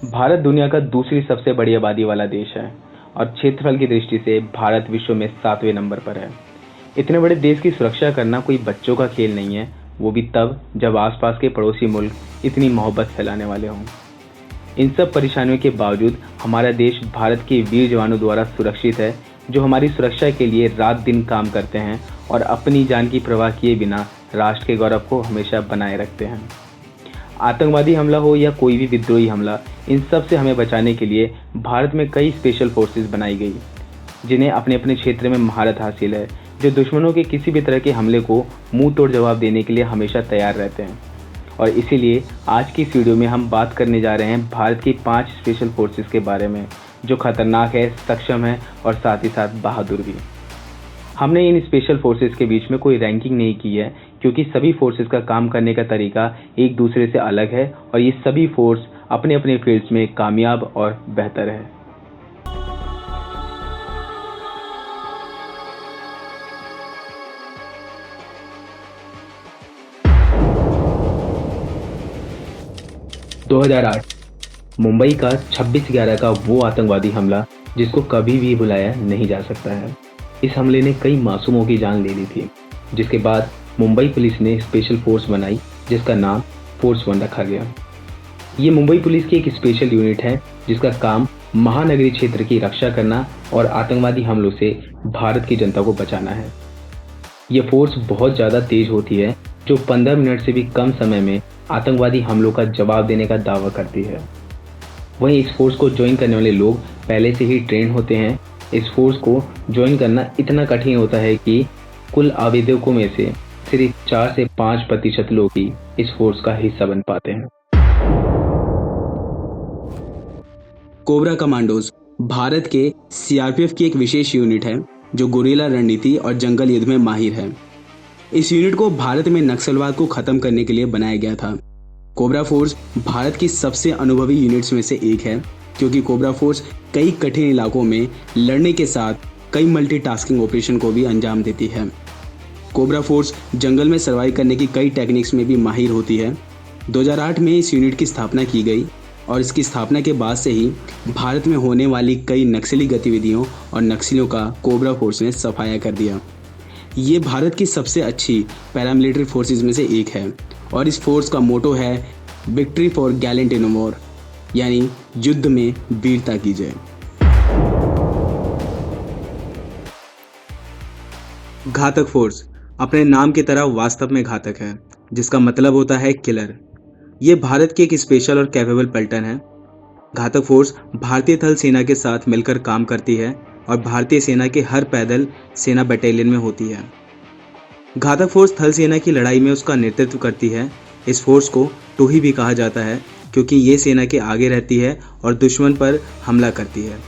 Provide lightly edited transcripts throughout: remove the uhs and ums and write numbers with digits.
भारत दुनिया का दूसरी सबसे बड़ी आबादी वाला देश है और क्षेत्रफल की दृष्टि से भारत विश्व में 7वें नंबर पर है। इतने बड़े देश की सुरक्षा करना कोई बच्चों का खेल नहीं है, वो भी तब जब आसपास के पड़ोसी मुल्क इतनी मोहब्बत फैलाने वाले हों। इन सब परेशानियों के बावजूद हमारा देश भारत के वीर जवानों द्वारा सुरक्षित है, जो हमारी सुरक्षा के लिए रात दिन काम करते हैं और अपनी जान की परवाह किए बिना राष्ट्र के गौरव को हमेशा बनाए रखते हैं। आतंकवादी हमला हो या कोई भी विद्रोही हमला, इन सब से हमें बचाने के लिए भारत में कई स्पेशल फोर्सेस बनाई गई, जिन्हें अपने अपने क्षेत्र में महारत हासिल है, जो दुश्मनों के किसी भी तरह के हमले को मुंह तोड़ जवाब देने के लिए हमेशा तैयार रहते हैं। और इसीलिए आज की इस वीडियो में हम बात करने जा रहे हैं भारत की 5 स्पेशल फोर्सेस के बारे में, जो खतरनाक है, सक्षम है और साथ ही साथ बहादुर भी। हमने इन स्पेशल फोर्सेस के बीच में कोई रैंकिंग नहीं की है, क्योंकि सभी फोर्सेस का काम करने का तरीका एक दूसरे से अलग है और ये सभी फोर्स अपने अपने फील्ड्स में कामयाब और बेहतर है। दो 2008 मुंबई का 26/11 का वो आतंकवादी हमला जिसको कभी भी भुलाया नहीं जा सकता है। इस हमले ने कई मासूमों की जान ले ली थी, जिसके बाद मुंबई पुलिस ने स्पेशल फोर्स बनाई, जिसका नाम फोर्स 1 रखा गया। ये मुंबई पुलिस की एक स्पेशल यूनिट है, जिसका काम महानगरीय क्षेत्र की रक्षा करना और आतंकवादी हमलों से भारत की जनता को बचाना है। ये फोर्स बहुत ज़्यादा तेज होती है, जो 15 मिनट से भी कम समय में आतंकवादी हमलों का जवाब देने का दावा करती है। वहीं इस फोर्स को ज्वाइन करने वाले लोग पहले से ही ट्रेन होते हैं। इस फोर्स को ज्वाइन करना इतना कठिन होता है कि कुल आवेदकों में से सिर्फ 4 से 5% लोग ही इस फोर्स का हिस्सा बन पाते हैं। कोबरा कमांडोज भारत के सीआरपीएफ की एक विशेष यूनिट है, जो गुरिल्ला रणनीति और जंगल युद्ध में माहिर है। इस यूनिट को भारत में नक्सलवाद को खत्म करने के लिए बनाया गया था। कोबरा फोर्स भारत की सबसे अनुभवी यूनिट्स में से एक है, क्योंकि कोबरा फोर्स कई कठिन इलाकों में लड़ने के साथ कई मल्टीटास्किंग ऑपरेशन को भी अंजाम देती है। कोबरा फोर्स जंगल में सर्वाइव करने की कई टेक्निक्स में भी माहिर होती है। 2008 में इस यूनिट की स्थापना की गई और इसकी स्थापना के बाद से ही भारत में होने वाली कई नक्सली गतिविधियों और नक्सलियों का कोबरा फोर्स ने सफाया कर दिया। ये भारत की सबसे अच्छी पैरामिलिट्री फोर्सेस में से एक है और इस फोर्स का मोटो है victory for Gallant in war, यानी युद्ध में वीरता की जय। घातक फोर्स अपने नाम की तरह वास्तव में घातक है, जिसका मतलब होता है किलर। ये भारत की एक स्पेशल और कैपेबल पलटन है। घातक फोर्स भारतीय थल सेना के साथ मिलकर काम करती है और भारतीय सेना के हर पैदल सेना बटालियन में होती है। घातक फोर्स थल सेना की लड़ाई में उसका नेतृत्व करती है। इस फोर्स को टोही भी कहा जाता है, क्योंकि ये सेना के आगे रहती है और दुश्मन पर हमला करती है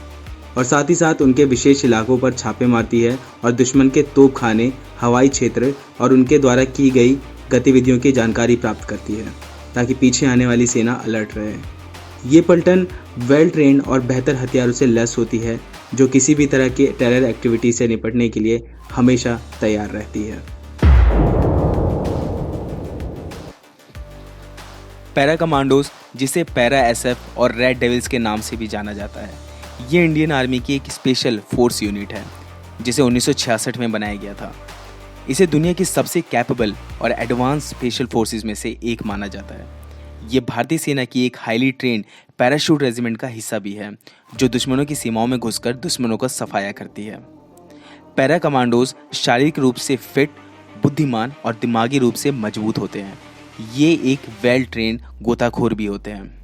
और साथ ही साथ उनके विशेष इलाकों पर छापे मारती है और दुश्मन के तोपखाने, हवाई क्षेत्र और उनके द्वारा की गई गतिविधियों की जानकारी प्राप्त करती है, ताकि पीछे आने वाली सेना अलर्ट रहे। ये पलटन वेल ट्रेंड और बेहतर हथियारों से लैस होती है, जो किसी भी तरह के टेरर एक्टिविटी से निपटने के लिए हमेशा तैयार रहती है। पैरा कमांडोज, जिसे पैरा एसएफ और रेड डेविल्स के नाम से भी जाना जाता है, ये इंडियन आर्मी की एक स्पेशल फोर्स यूनिट है, जिसे 1966 में बनाया गया था। इसे दुनिया की सबसे कैपेबल और एडवांस स्पेशल फोर्सेस में से एक माना जाता है। ये भारतीय सेना की एक हाईली ट्रेंड पैराशूट रेजिमेंट का हिस्सा भी है, जो दुश्मनों की सीमाओं में घुसकर दुश्मनों का सफाया करती है। पैरा कमांडोज शारीरिक रूप से फिट, बुद्धिमान और दिमागी रूप से मजबूत होते हैं। ये एक वेल ट्रेंड गोताखोर भी होते हैं।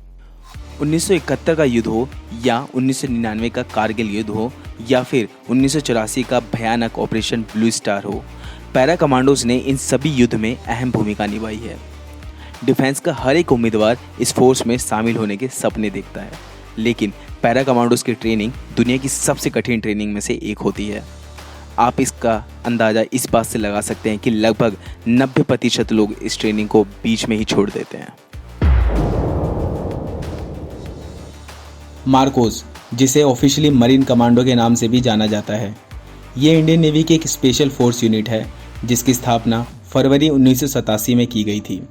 1971 का युद्ध हो या 1999 का कारगिल युद्ध हो या फिर 1984 का भयानक ऑपरेशन ब्लू स्टार हो, पैरा कमांडोज ने इन सभी युद्ध में अहम भूमिका निभाई है। डिफेंस का हर एक उम्मीदवार इस फोर्स में शामिल होने के सपने देखता है, लेकिन पैरा कमांडोज की ट्रेनिंग दुनिया की सबसे कठिन ट्रेनिंग में से एक होती है। आप इसका अंदाज़ा इस बात से लगा सकते हैं कि लगभग 90% लोग इस ट्रेनिंग को बीच में ही छोड़ देते हैं। मार्कोस, जिसे ऑफिशियली मरीन कमांडो के नाम से भी जाना जाता है, ये इंडियन नेवी की एक स्पेशल फोर्स यूनिट है, जिसकी स्थापना फरवरी 1987 में की गई थी।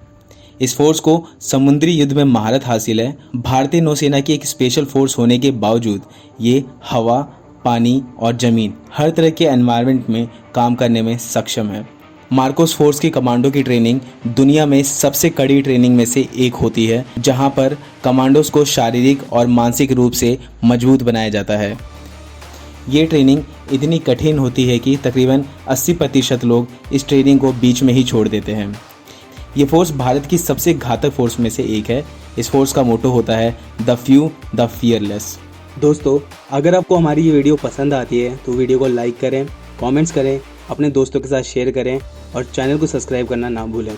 इस फोर्स को समुद्री युद्ध में महारत हासिल है। भारतीय नौसेना की एक स्पेशल फोर्स होने के बावजूद ये हवा, पानी और ज़मीन हर तरह के एनवायरनमेंट में काम करने में सक्षम है। मार्कोस फोर्स की कमांडो की ट्रेनिंग दुनिया में सबसे कड़ी ट्रेनिंग में से एक होती है, जहां पर कमांडोज को शारीरिक और मानसिक रूप से मजबूत बनाया जाता है। ये ट्रेनिंग इतनी कठिन होती है कि तकरीबन 80% लोग इस ट्रेनिंग को बीच में ही छोड़ देते हैं। ये फोर्स भारत की सबसे घातक फोर्स में से एक है। इस फोर्स का मोटो होता है द फ्यू द फियरलेस। दोस्तों, अगर आपको हमारी ये वीडियो पसंद आती है तो वीडियो को लाइक करें, कमेंट्स करें, अपने दोस्तों के साथ शेयर करें और चैनल को सब्सक्राइब करना ना भूलें।